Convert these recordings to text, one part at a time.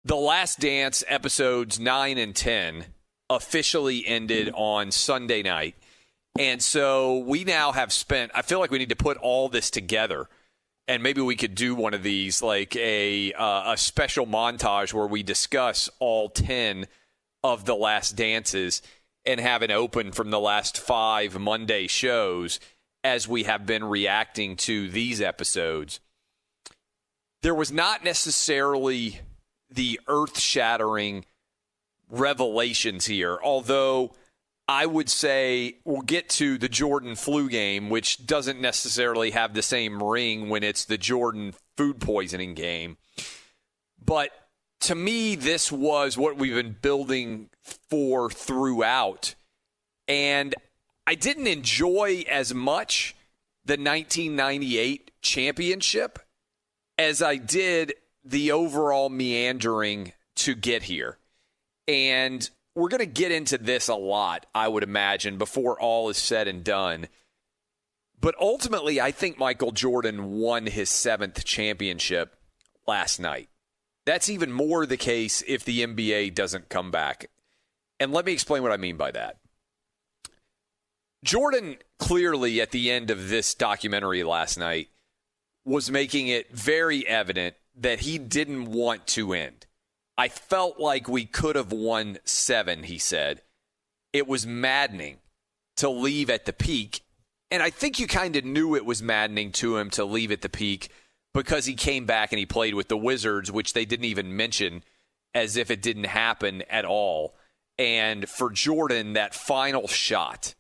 The Last Dance episodes 9 and 10 officially ended on Sunday night. And so we now have spent, I feel like we need to put all this together. And maybe we could do one of these, like a special montage where we discuss all 10 of the Last Dances and have an open from the last 5 Monday shows as we have been reacting to these episodes. There was not necessarily the earth-shattering revelations here, although I would say we'll get to the Jordan flu game, which doesn't necessarily have the same ring when it's the Jordan food poisoning game. But to me, this was what we've been building for throughout. And I didn't enjoy as much the 1998 championship as I did the overall meandering to get here. And we're going to get into this a lot, I would imagine, before all is said and done. But ultimately, I think Michael Jordan won his 7th championship last night. That's even more the case if the NBA doesn't come back. And let me explain what I mean by that. Jordan clearly, at the end of this documentary last night, was making it very evident that he didn't want to end. I felt like we could have won 7, he said. It was maddening to leave at the peak. And I think you kind of knew it was maddening to him to leave at the peak because he came back and he played with the Wizards, which they didn't even mention as if it didn't happen at all. And for Jordan, that final shot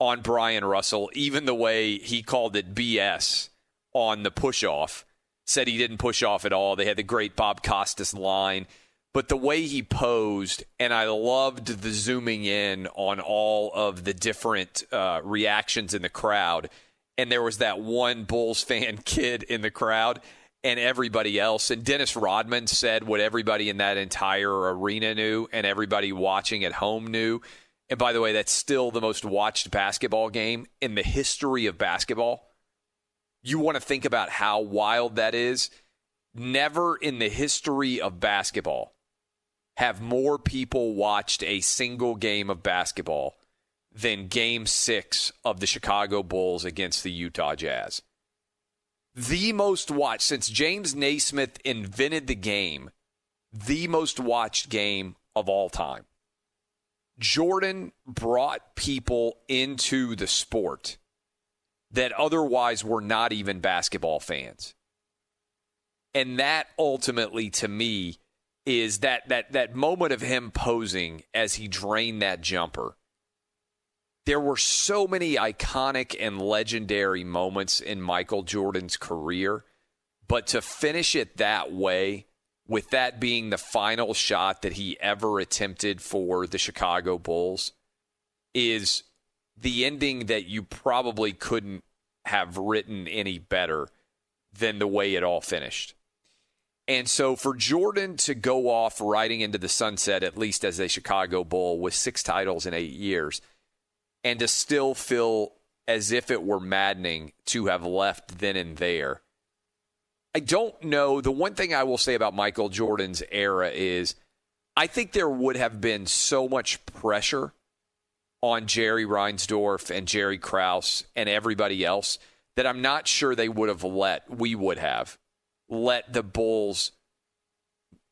on Brian Russell, even the way he called it BS on the push-off, said he didn't push off at all. They had the great Bob Costas line. But the way he posed, and I loved the zooming in on all of the different reactions in the crowd. And there was that one Bulls fan kid in the crowd and everybody else. And Dennis Rodman said what everybody in that entire arena knew and everybody watching at home knew. And by the way, that's still the most watched basketball game in the history of basketball. You want to think about how wild that is? Never in the history of basketball have more people watched a single game of basketball than Game 6 of the Chicago Bulls against the Utah Jazz. The most watched, since James Naismith invented the game, the most watched game of all time. Jordan brought people into the sport that otherwise were not even basketball fans. And that ultimately, to me, is that moment of him posing as he drained that jumper. There were so many iconic and legendary moments in Michael Jordan's career, but to finish it that way, with that being the final shot that he ever attempted for the Chicago Bulls, is the ending that you probably couldn't have written any better than the way it all finished. And so for Jordan to go off riding into the sunset, at least as a Chicago Bull, with 6 titles in 8 years, and to still feel as if it were maddening to have left then and there, I don't know. The one thing I will say about Michael Jordan's era is I think there would have been so much pressure on Jerry Reinsdorf and Jerry Krause and everybody else that I'm not sure we would have let the Bulls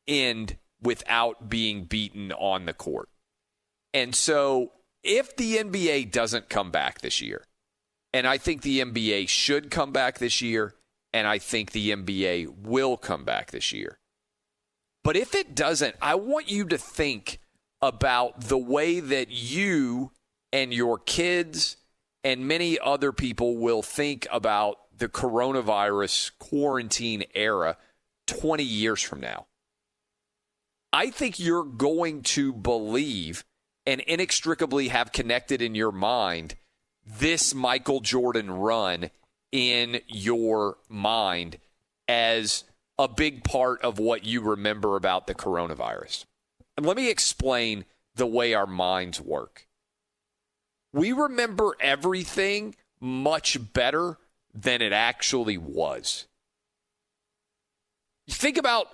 end without being beaten on the court. And so if the NBA doesn't come back this year, and I think the NBA should come back this year, and I think the NBA will come back this year. But if it doesn't, I want you to think about the way that you and your kids and many other people will think about the coronavirus quarantine era 20 years from now. I think you're going to believe and inextricably have connected in your mind this Michael Jordan run in your mind as a big part of what you remember about the coronavirus. And let me explain the way our minds work. We remember everything much better than it actually was. You think about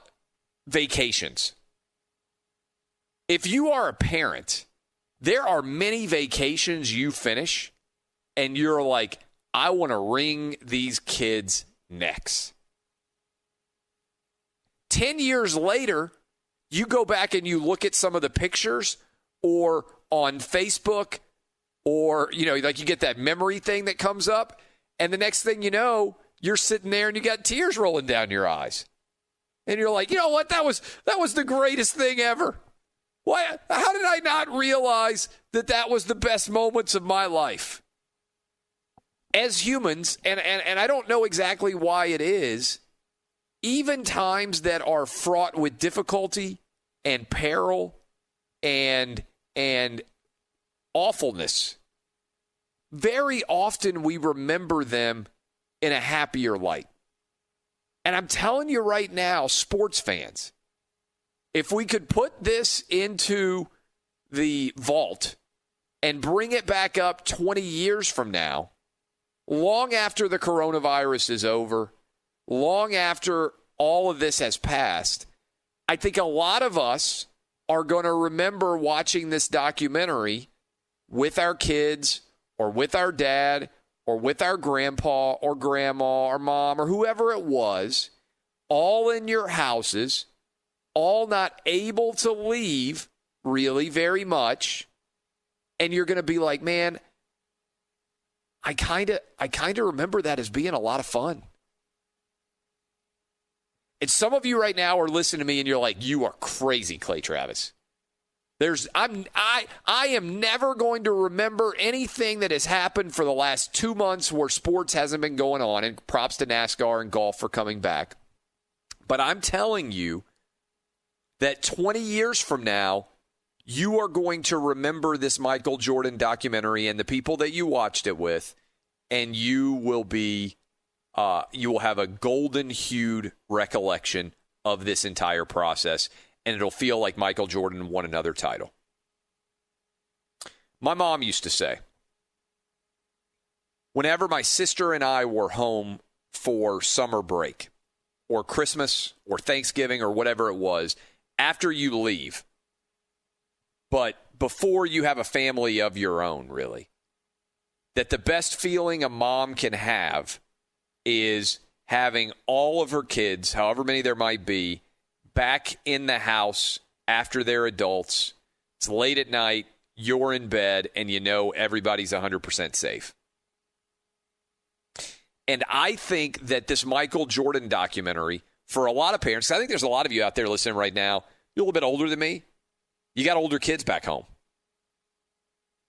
vacations. If you are a parent, there are many vacations you finish and you're like, I want to wring these kids' necks. 10 years later, you go back and you look at some of the pictures or on Facebook or, like you get that memory thing that comes up. And the next thing you know, you're sitting there and you got tears rolling down your eyes. And you're like, you know what? That was the greatest thing ever. Why? How did I not realize that was the best moments of my life? As humans, and I don't know exactly why it is, even times that are fraught with difficulty and peril and awfulness, very often we remember them in a happier light. And I'm telling you right now, sports fans, if we could put this into the vault and bring it back up 20 years from now, long after the coronavirus is over, long after all of this has passed, I think a lot of us are going to remember watching this documentary with our kids or with our dad or with our grandpa or grandma or mom or whoever it was, all in your houses, all not able to leave really very much, and you're going to be like, man, I kind of remember that as being a lot of fun. And some of you right now are listening to me and you're like, you are crazy, Clay Travis. I am never going to remember anything that has happened for the last 2 months where sports hasn't been going on, and props to NASCAR and golf for coming back. But I'm telling you that 20 years from now, you are going to remember this Michael Jordan documentary and the people that you watched it with, and you will have a golden-hued recollection of this entire process, and it'll feel like Michael Jordan won another title. My mom used to say, whenever my sister and I were home for summer break or Christmas or Thanksgiving or whatever it was, after you leave, but before you have a family of your own, really, that the best feeling a mom can have is having all of her kids, however many there might be, back in the house after they're adults. It's late at night, you're in bed, and you know everybody's 100% safe. And I think that this Michael Jordan documentary, for a lot of parents, I think there's a lot of you out there listening right now, you're a little bit older than me. You got older kids back home.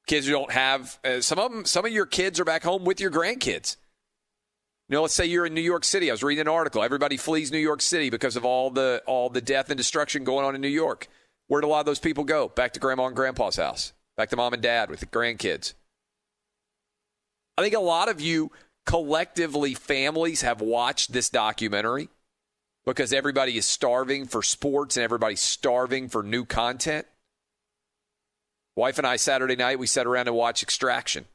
Kids who don't have, some of your kids are back home with your grandkids. Let's say you're in New York City. I was reading an article. Everybody flees New York City because of all the death and destruction going on in New York. Where'd a lot of those people go? Back to grandma and grandpa's house. Back to mom and dad with the grandkids. I think a lot of you collectively, families, have watched this documentary because everybody is starving for sports and everybody's starving for new content. Wife and I, Saturday night, we sat around and watched Extraction.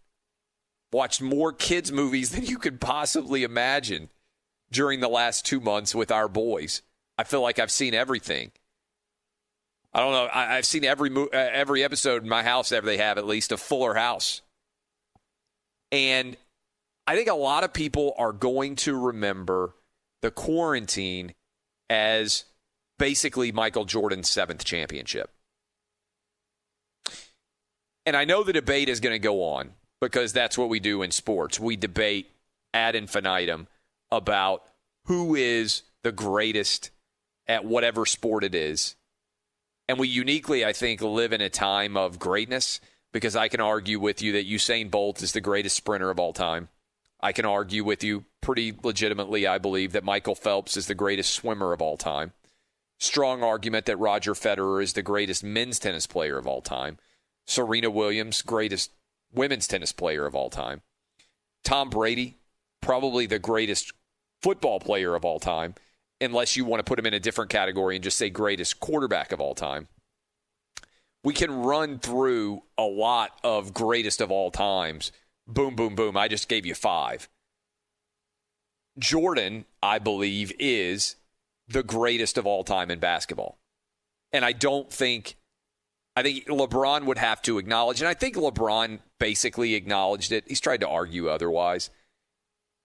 Watched more kids' movies than you could possibly imagine during the last 2 months with our boys. I feel like I've seen everything. I don't know. I've seen every episode in my house ever they have, at least, of Fuller House. And I think a lot of people are going to remember the quarantine as basically Michael Jordan's 7th championship. And I know the debate is going to go on because that's what we do in sports. We debate ad infinitum about who is the greatest at whatever sport it is. And we uniquely, I think, live in a time of greatness because I can argue with you that Usain Bolt is the greatest sprinter of all time. I can argue with you pretty legitimately, I believe, that Michael Phelps is the greatest swimmer of all time. Strong argument that Roger Federer is the greatest men's tennis player of all time. Serena Williams, greatest women's tennis player of all time. Tom Brady, probably the greatest football player of all time, unless you want to put him in a different category and just say greatest quarterback of all time. We can run through a lot of greatest of all times. Boom, boom, boom. I just gave you 5. Jordan, I believe, is the greatest of all time in basketball. And I don't think I think LeBron would have to acknowledge, and I think LeBron basically acknowledged it. He's tried to argue otherwise.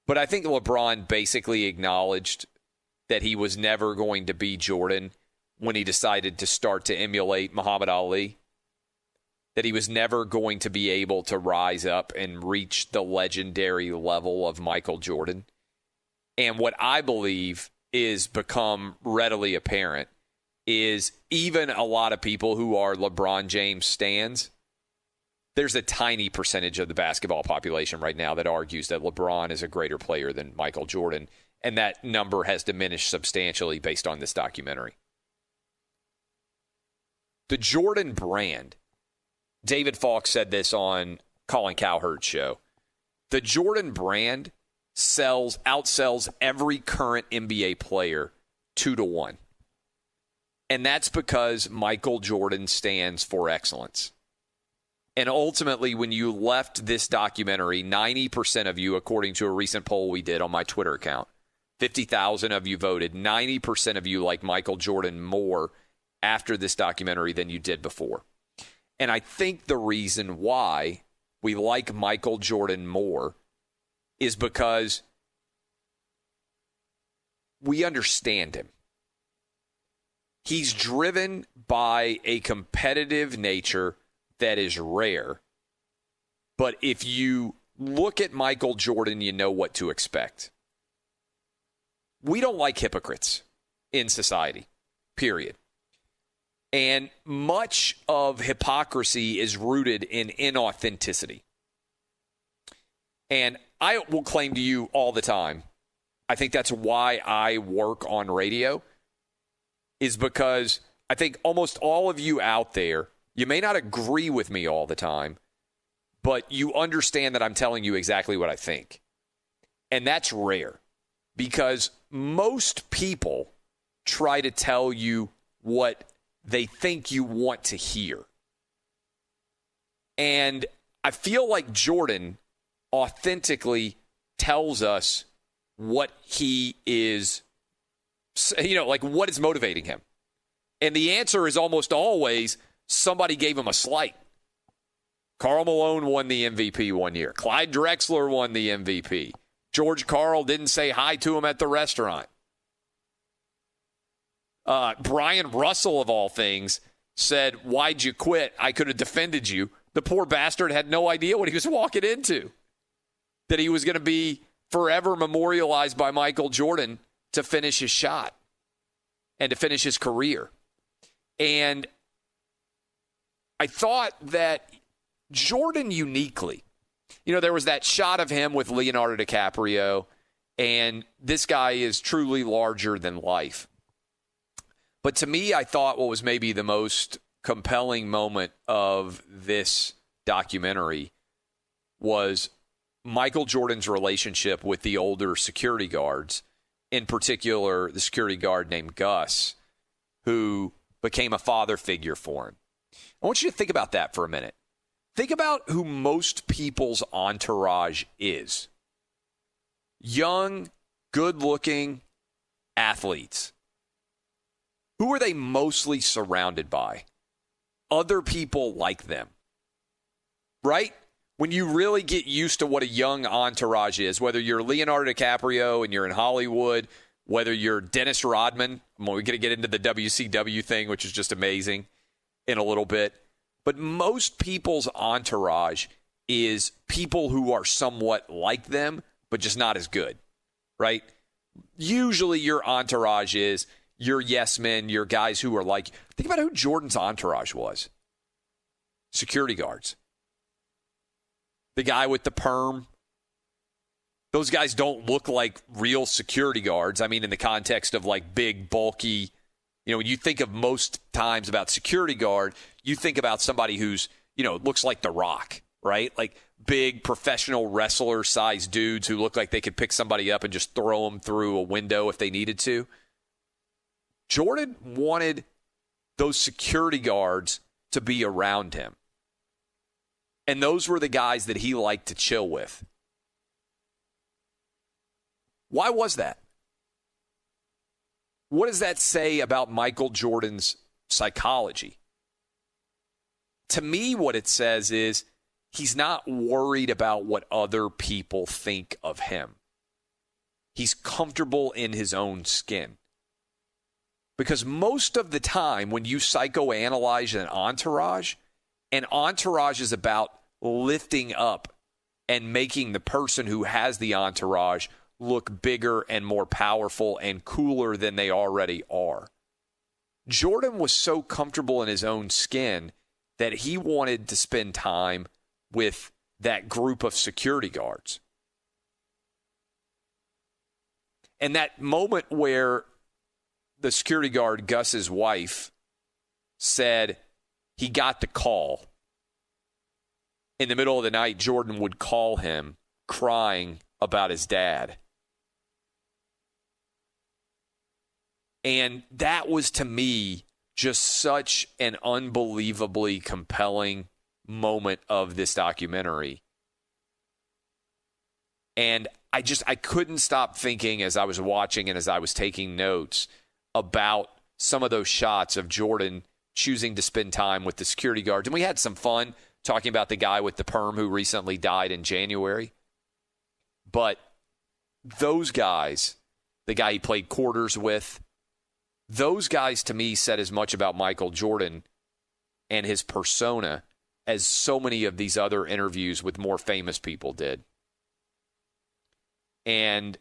But I think LeBron basically acknowledged that he was never going to be Jordan when he decided to start to emulate Muhammad Ali. That he was never going to be able to rise up and reach the legendary level of Michael Jordan. And what I believe is become readily apparent is even a lot of people who are LeBron James stans, there's a tiny percentage of the basketball population right now that argues that LeBron is a greater player than Michael Jordan, and that number has diminished substantially based on this documentary. The Jordan brand, David Falk said this on Colin Cowherd's show, the Jordan brand outsells every current NBA player 2-1. And that's because Michael Jordan stands for excellence. And ultimately, when you left this documentary, 90% of you, according to a recent poll we did on my Twitter account, 50,000 of you voted, 90% of you like Michael Jordan more after this documentary than you did before. And I think the reason why we like Michael Jordan more is because we understand him. He's driven by a competitive nature that is rare. But if you look at Michael Jordan, you know what to expect. We don't like hypocrites in society, period. And much of hypocrisy is rooted in inauthenticity. And I will claim to you all the time, I think that's why I work on radio, is because I think almost all of you out there, you may not agree with me all the time, but you understand that I'm telling you exactly what I think. And that's rare because most people try to tell you what they think you want to hear. And I feel like Jordan authentically tells us what he is, like what is motivating him. And the answer is almost always somebody gave him a slight. Karl Malone won the MVP one year. Clyde Drexler won the MVP. George Karl didn't say hi to him at the restaurant. Brian Russell, of all things, said, "Why'd you quit? I could have defended you." The poor bastard had no idea what he was walking into. That he was going to be forever memorialized by Michael Jordan to finish his shot and to finish his career. And I thought that Jordan uniquely, there was that shot of him with Leonardo DiCaprio, and this guy is truly larger than life. But to me, I thought what was maybe the most compelling moment of this documentary was Michael Jordan's relationship with the older security guards, in particular the security guard named Gus, who became a father figure for him. I want you to think about that for a minute. Think about who most people's entourage is. Young, good-looking athletes. Who are they mostly surrounded by? Other people like them. Right? When you really get used to what a young entourage is, whether you're Leonardo DiCaprio and you're in Hollywood, whether you're Dennis Rodman, we're going to get into the WCW thing, which is just amazing in a little bit. But most people's entourage is people who are somewhat like them, but just not as good, right? Usually your entourage is your yes men, your guys who are like, think about who Jordan's entourage was. Security guards. The guy with the perm. Those guys don't look like real security guards. I mean, in the context of like big, bulky, when you think of most times about security guard, you think about somebody who's, looks like The Rock, right? Like big professional wrestler sized dudes who look like they could pick somebody up and just throw them through a window if they needed to. Jordan wanted those security guards to be around him. And those were the guys that he liked to chill with. Why was that? What does that say about Michael Jordan's psychology? to me, what it says is he's not worried about what other people think of him. He's comfortable in his own skin. Because most of the time when you psychoanalyze an entourage is about lifting up and making the person who has the entourage look bigger and more powerful and cooler than they already are. Jordan was so comfortable in his own skin that he wanted to spend time with that group of security guards. And that moment where the security guard, Gus's wife, said he got the call. In the middle of the night, Jordan would call him crying about his dad. And that was, to me, just such an unbelievably compelling moment of this documentary. And I couldn't stop thinking as I was watching and as I was taking notes about some of those shots of Jordan choosing to spend time with the security guards. And we had some fun talking about the guy with the perm who recently died in January. But those guys, the guy he played quarters with, those guys to me said as much about Michael Jordan and his persona as so many of these other interviews with more famous people did. And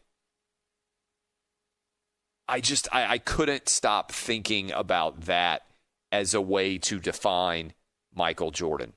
I couldn't stop thinking about that as a way to define Michael Jordan.